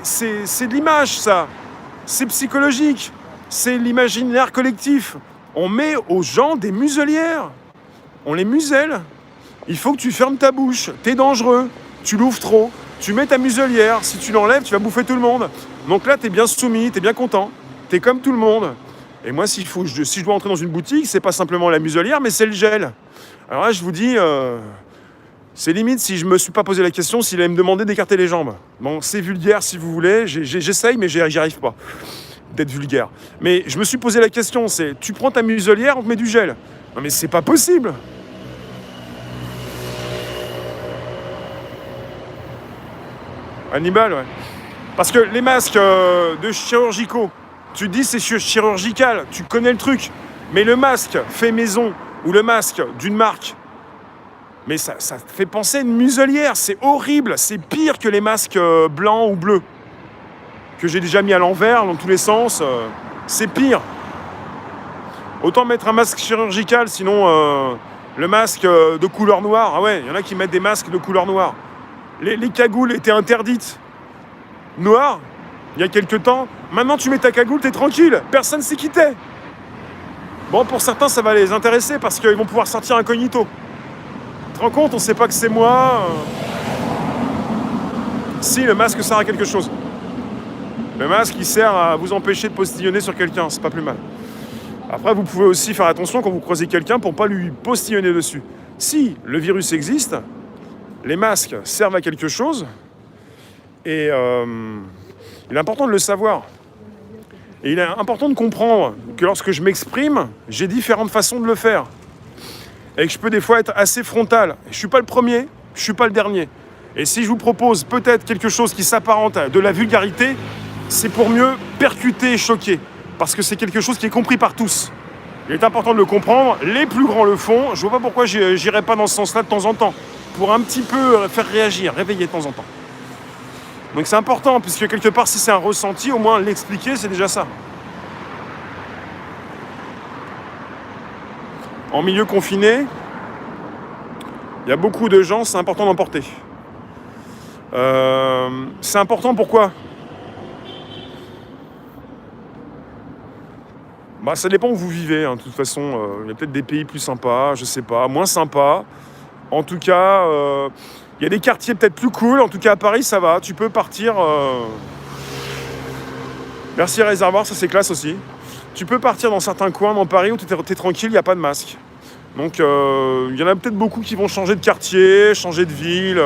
c'est de l'image, ça. C'est psychologique. C'est l'imaginaire collectif. On met aux gens des muselières. On les muselle. Il faut que tu fermes ta bouche. T'es dangereux. Tu l'ouvres trop. Tu mets ta muselière. Si tu l'enlèves, tu vas bouffer tout le monde. Donc là, t'es bien soumis, t'es bien content. T'es comme tout le monde. Et moi, si je dois entrer dans une boutique, c'est pas simplement la muselière, mais c'est le gel. Alors là, je vous dis, c'est limite si je me suis pas posé la question s'il allait me demander d'écarter les jambes. Bon, c'est vulgaire si vous voulez. J'essaye, mais j'y arrive pas d'être vulgaire. Mais je me suis posé la question, c'est tu prends ta muselière, on te met du gel. Non mais c'est pas possible. Hannibal, ouais. Parce que les masques de chirurgicaux, tu te dis c'est chirurgical, tu connais le truc. Mais le masque fait maison ou le masque d'une marque, mais ça fait penser à une muselière. C'est horrible, c'est pire que les masques blancs ou bleus que j'ai déjà mis à l'envers dans tous les sens. C'est pire. Autant mettre un masque chirurgical, sinon le masque de couleur noire. Ah ouais, il y en a qui mettent des masques de couleur noire. Les cagoules étaient interdites. Noir, il y a quelques temps. Maintenant, tu mets ta cagoule, t'es tranquille. Personne s'y quittait. Bon, pour certains, ça va les intéresser parce qu'ils vont pouvoir sortir incognito. Tu te rends compte, on sait pas que c'est moi. Si, le masque sert à quelque chose. Le masque, il sert à vous empêcher de postillonner sur quelqu'un. C'est pas plus mal. Après, vous pouvez aussi faire attention quand vous croisez quelqu'un pour pas lui postillonner dessus. Si le virus existe, les masques servent à quelque chose. Et il est important de le savoir. Et il est important de comprendre que lorsque je m'exprime, j'ai différentes façons de le faire. Et que je peux des fois être assez frontal. Je ne suis pas le premier, je ne suis pas le dernier. Et si je vous propose peut-être quelque chose qui s'apparente à de la vulgarité, c'est pour mieux percuter et choquer. Parce que c'est quelque chose qui est compris par tous. Il est important de le comprendre. Les plus grands le font. Je ne vois pas pourquoi je n'irais pas dans ce sens-là de temps en temps. Pour un petit peu faire réagir, réveiller de temps en temps. Donc c'est important, puisque quelque part, si c'est un ressenti, au moins l'expliquer, c'est déjà ça. En milieu confiné, il y a beaucoup de gens, c'est important d'en porter. C'est important pourquoi ? Ça dépend où vous vivez, hein. De toute façon, il y a peut-être des pays plus sympas, je sais pas, moins sympas. En tout cas, il y a des quartiers peut-être plus cool. En tout cas, à Paris, ça va. Tu peux partir... Merci Réservoir, ça c'est classe aussi. Tu peux partir dans certains coins dans Paris où tu es tranquille, il n'y a pas de masque. Donc, il y en a peut-être beaucoup qui vont changer de quartier, changer de ville,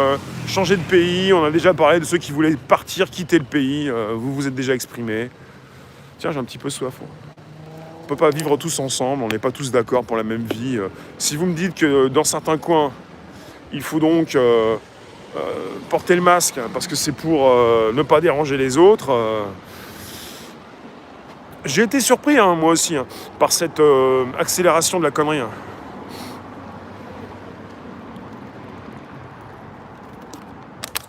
changer de pays. On a déjà parlé de ceux qui voulaient partir, quitter le pays. Vous vous êtes déjà exprimés. Tiens, j'ai un petit peu soif. On ne peut pas vivre tous ensemble, on n'est pas tous d'accord pour la même vie. Si vous me dites que dans certains coins, il faut donc porter le masque parce que c'est pour ne pas déranger les autres. J'ai été surpris, moi aussi, par cette accélération de la connerie.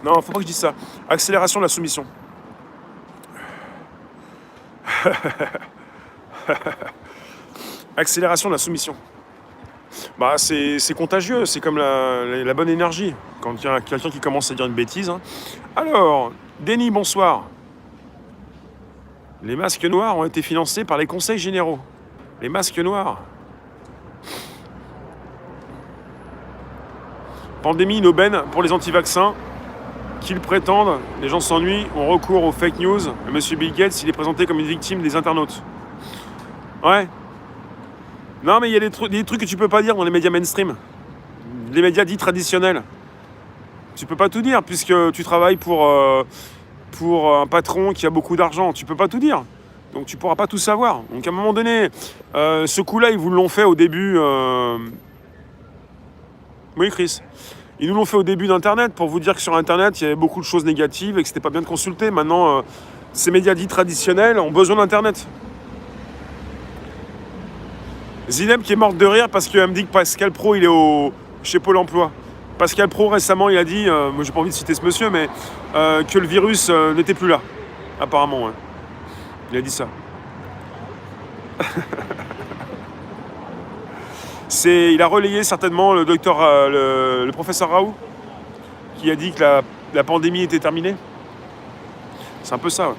Non, faut pas que je dise ça. Accélération de la soumission. Accélération de la soumission. C'est contagieux, c'est comme la bonne énergie. Quand il y a quelqu'un qui commence à dire une bêtise. Alors, Denis, bonsoir. Les masques noirs ont été financés par les conseils généraux. Les masques noirs. Pandémie une aubaine pour les anti-vaccins. Qu'ils prétendent, les gens s'ennuient, ont recours aux fake news. Et Monsieur Bill Gates, il est présenté comme une victime des internautes. Ouais. Non, mais il y a des trucs que tu peux pas dire dans les médias mainstream. Les médias dits traditionnels. Tu peux pas tout dire, puisque tu travailles pour un patron qui a beaucoup d'argent. Tu peux pas tout dire. Donc tu pourras pas tout savoir. Donc à un moment donné, ce coup-là, ils vous l'ont fait au début... Oui, Chris. Ils nous l'ont fait au début d'Internet pour vous dire que sur Internet, il y avait beaucoup de choses négatives et que c'était pas bien de consulter. Maintenant, ces médias dits traditionnels ont besoin d'Internet. Zineb qui est morte de rire parce qu'elle me dit que Pascal Praud, il est chez Pôle emploi. Pascal Praud, récemment, il a dit, moi j'ai pas envie de citer ce monsieur, mais que le virus n'était plus là, apparemment. Ouais. Il a dit ça. Il a relayé certainement le professeur Raoult, qui a dit que la pandémie était terminée. C'est un peu ça, ouais.